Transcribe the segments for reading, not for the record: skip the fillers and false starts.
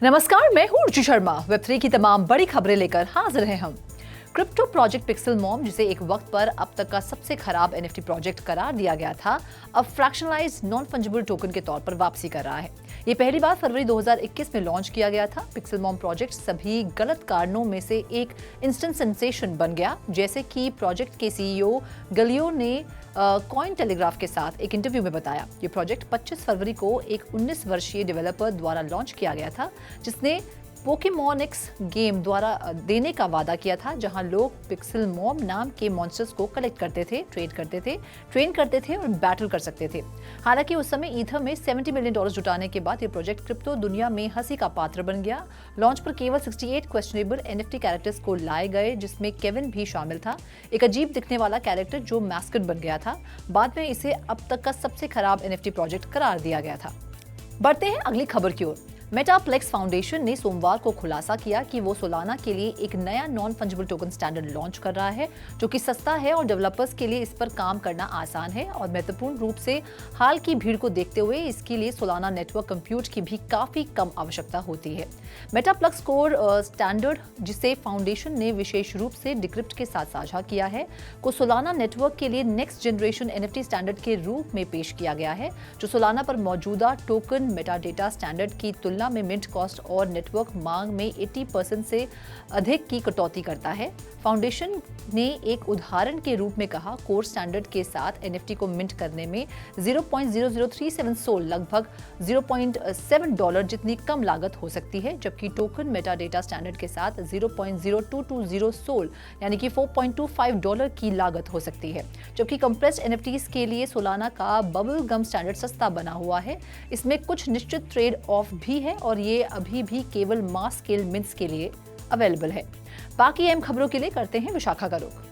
नमस्कार, मैं हूं रुचि शर्मा। वेब3 की तमाम बड़ी खबरें लेकर हाजिर हैं हम। क्रिप्टो प्रोजेक्ट पिक्सल मॉम, जिसे एक वक्त पर अब तक का सबसे खराब एनएफटी प्रोजेक्ट करार दिया गया था, अब फ्रैक्शनलाइज्ड नॉन फंजिबल टोकन के तौर पर वापसी कर रहा है। ये पहली बार फरवरी 2021 में लॉन्च किया गया था। पिक्सल मॉम प्रोजेक्ट सभी गलत कारणों में से एक इंस्टेंट सेंसेशन बन गया, जैसे कि प्रोजेक्ट के सीईओ गलियो ने कॉइन टेलीग्राफ के साथ एक इंटरव्यू में बताया। ये प्रोजेक्ट 25 फरवरी को एक 19 वर्षीय डेवलपर द्वारा लॉन्च किया गया था, जिसने पोकेमॉनिक्स गेम द्वारा देने का वादा किया था, जहां लोग पिक्सल मॉम नाम के मॉन्स्टर्स को कलेक्ट करते थे, ट्रेन करते थे और बैटल कर सकते थे। हालांकि उस समय ईथर में $70 मिलियन जुटाने के बाद ये प्रोजेक्ट क्रिप्टो दुनिया में हंसी का पात्र बन गया। लॉन्च पर केवल 68 क्वेश्चनेबल एनएफटी कैरेक्टर्स को लाए गए, जिसमें केविन भी शामिल था, एक अजीब दिखने वाला कैरेक्टर जो मैस्कट बन गया था। बाद में इसे अब तक का सबसे खराब एनएफटी प्रोजेक्ट करार दिया गया था। बढ़ते हैं अगली खबर की ओर। मेटाप्लेक्स फाउंडेशन ने सोमवार को खुलासा किया कि वो सोलाना के लिए एक नया non fungible token standard launch कर रहा है, जो कि सस्ता है और डेवलपर्स के लिए इस पर काम करना आसान है। और महत्वपूर्ण रूप से हाल की भीड़ को देखते हुए इसके लिए सोलाना नेटवर्क कंप्यूट की भी काफी कम आवश्यकता होती है। मेटाप्लेक्स कोर स्टैंडर्ड, जिसे फाउंडेशन ने विशेष रूप से डिक्रिप्ट के साथ साझा किया है, को सोलाना नेटवर्क के लिए नेक्स्ट जनरेशन एनएफटी स्टैंडर्ड के रूप में पेश किया गया है, जो सोलाना पर मौजूदा टोकन मेटाडेटा स्टैंडर्ड की तुलना में मिंट कॉस्ट और नेटवर्क मांग में 80% से अधिक की कटौती करता है। फाउंडेशन ने एक उदाहरण के रूप में कहा, कोर स्टैंडर्ड के साथ एनएफटी को मिंट करने में 0.0037 सोल, लगभग $0.7 जितनी कम लागत हो सकती है, जबकि टोकन मेटाडेटा स्टैंडर्ड के साथ 0.0220 सोल यानी कि $4.25 की लागत हो सकती है। जबकि कंप्रेस्ड एनएफटीज के लिए सोलाना का बबल गम स्टैंडर्ड सस्ता बना हुआ है। इसमें कुछ निश्चित ट्रेड ऑफ भी है और ये अभी भी केवल मास स्केल मिंट्स के लिए अवेलेबल है। बाकी अहम खबरों के लिए करते हैं विशाखा का रुख।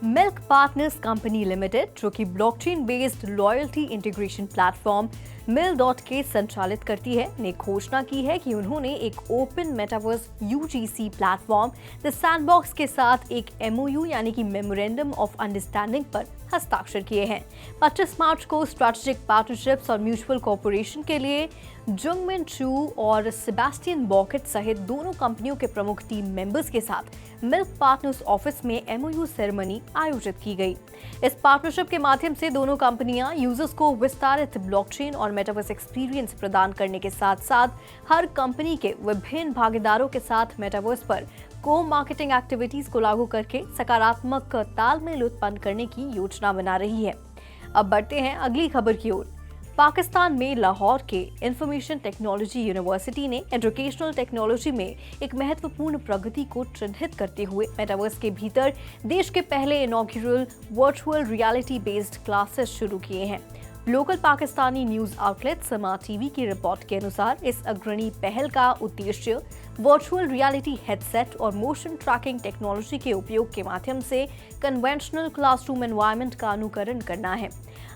मिल्क पार्टनर्स कंपनी लिमिटेड, जो कि blockchain based loyalty integration platform मिल.के संचालित करती है, ने घोषणा की है कि उन्होंने एक open metaverse UGC platform the sandbox के साथ एक एमओयू यानी कि मेमोरेंडम ऑफ अंडरस्टैंडिंग पर हस्ताक्षर किए हैं। 25 मार्च को स्ट्रेटेजिक पार्टनरशिप्स और म्यूचुअल कॉर्पोरेशन के लिए जुंगमिन चू और सेबेस्टियन बॉकेट सहित दोनों कंपनियों के प्रमुख टीम मेंबर्स के साथ मिल्क पार्टनर्स ऑफिस में एमओयू सेरेमनी आयोजित की गई। इस पार्टनरशिप के माध्यम से दोनों कंपनियां यूजर्स को विस्तारित ब्लॉकचेन और मेटावर्स एक्सपीरियंस प्रदान करने के साथ साथ हर कंपनी के विभिन्न भागीदारों के साथ मेटावर्स पर को मार्केटिंग एक्टिविटीज को लागू करके सकारात्मक तालमेल उत्पन्न करने की योजना बना रही है। अब बढ़ते हैं अगली खबर की ओर। पाकिस्तान में लाहौर के इंफॉर्मेशन टेक्नोलॉजी यूनिवर्सिटी ने एजुकेशनल टेक्नोलॉजी में एक महत्वपूर्ण प्रगति को चिन्हित करते हुए मेटावर्स के भीतर देश के पहले इनॉग्यूरल वर्चुअल रियलिटी बेस्ड क्लासेस शुरू किए हैं। लोकल पाकिस्तानी न्यूज आउटलेट समा टीवी की रिपोर्ट के अनुसार इस अग्रणी पहल का उद्देश्य वर्चुअल रियलिटी हेडसेट और मोशन ट्रैकिंग टेक्नोलॉजी के उपयोग के माध्यम से कन्वेंशनल क्लासरूम एनवायरनमेंट का अनुकरण करना है।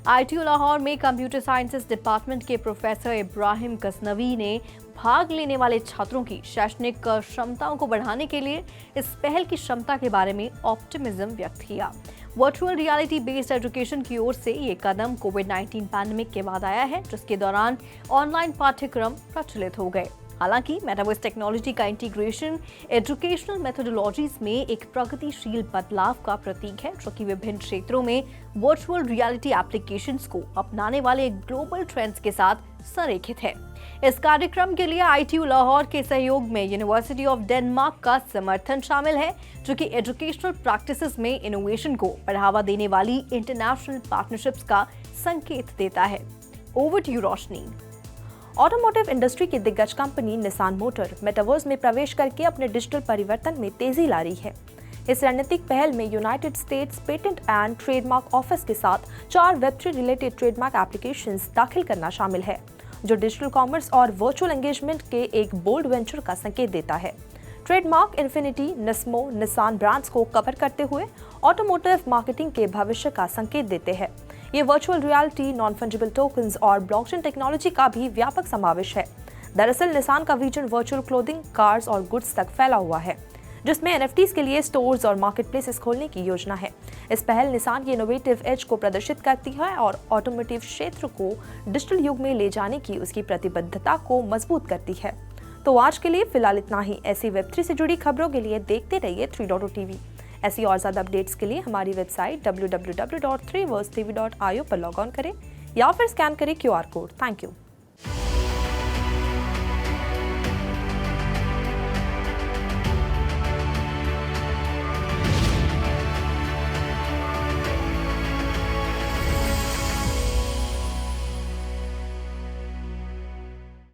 आईटीयू लाहौर में कंप्यूटर साइंसेज डिपार्टमेंट के प्रोफेसर इब्राहिम गजनवी ने भाग लेने वाले छात्रों की शैक्षणिक क्षमताओं को बढ़ाने के लिए इस पहल की क्षमता के बारे में ऑप्टिमिज्म व्यक्त किया। वर्चुअल रियलिटी बेस्ड एजुकेशन की ओर से ये कदम कोविड-19 पैंडेमिक के बाद आया है, जिसके दौरान ऑनलाइन पाठ्यक्रम प्रचलित हो गए। हालांकि मेटावर्स टेक्नोलॉजी का इंटीग्रेशन एजुकेशनल मेथोडोलॉजीज में एक प्रगतिशील बदलाव का प्रतीक है, जो कि विभिन्न क्षेत्रों में वर्चुअल रियलिटी एप्लीकेशंस को अपनाने वाले ग्लोबल ट्रेंड्स के साथ संरेखित है। इस कार्यक्रम के लिए आईटीयू लाहौर के सहयोग में यूनिवर्सिटी ऑफ डेनमार्क का समर्थन शामिल है, जो कि एजुकेशनल प्रैक्टिसेस में इनोवेशन को बढ़ावा देने वाली इंटरनेशनल पार्टनरशिप्स का संकेत देता है। Over to you Roshni. Automotive industry की दिग्गज कंपनी निसान मोटर मेटावर्स में प्रवेश करके अपने डिजिटल परिवर्तन में तेजी ला रही है। इस रणनीतिक पहल में United states patent and trademark office के साथ 4 वेब3 रिलेटेड ट्रेडमार्क एप्लीकेशंस दाखिल करना शामिल है, जो डिजिटल कॉमर्स और वर्चुअल एंगेजमेंट के एक बोल्ड वेंचर का संकेत देता है। Trademark infinity, Nismo, Nissan brands को कवर करते हुए ऑटोमोटिव मार्केटिंग के भविष्य का संकेत देते हैं। ये virtual reality, non fungible tokens और ब्लॉकचेन टेक्नोलॉजी का भी व्यापक समावेश है। दरअसल निसान का विजन वर्चुअल क्लोथिंग, कार्स और गुड्स तक फैला हुआ है, जिसमें एनएफटीज के लिए स्टोर्स और मार्केटप्लेसेस खोलने की योजना है। इस पहल निसान की इनोवेटिव एज को प्रदर्शित करती है और ऑटोमोटिव क्षेत्र को डिजिटल युग में ले जाने की उसकी प्रतिबद्धता को मजबूत करती है। तो आज के लिए फिलहाल इतना ही। ऐसी वेब3 से जुड़ी खबरों के लिए देखते रहिए 3.0 टीवी। ऐसी और ज़्यादा अपडेट्स के लिए हमारी वेबसाइट www.3versetv.io पर लॉग ऑन करें या फिर स्कैन करें QR कोड। Thank you.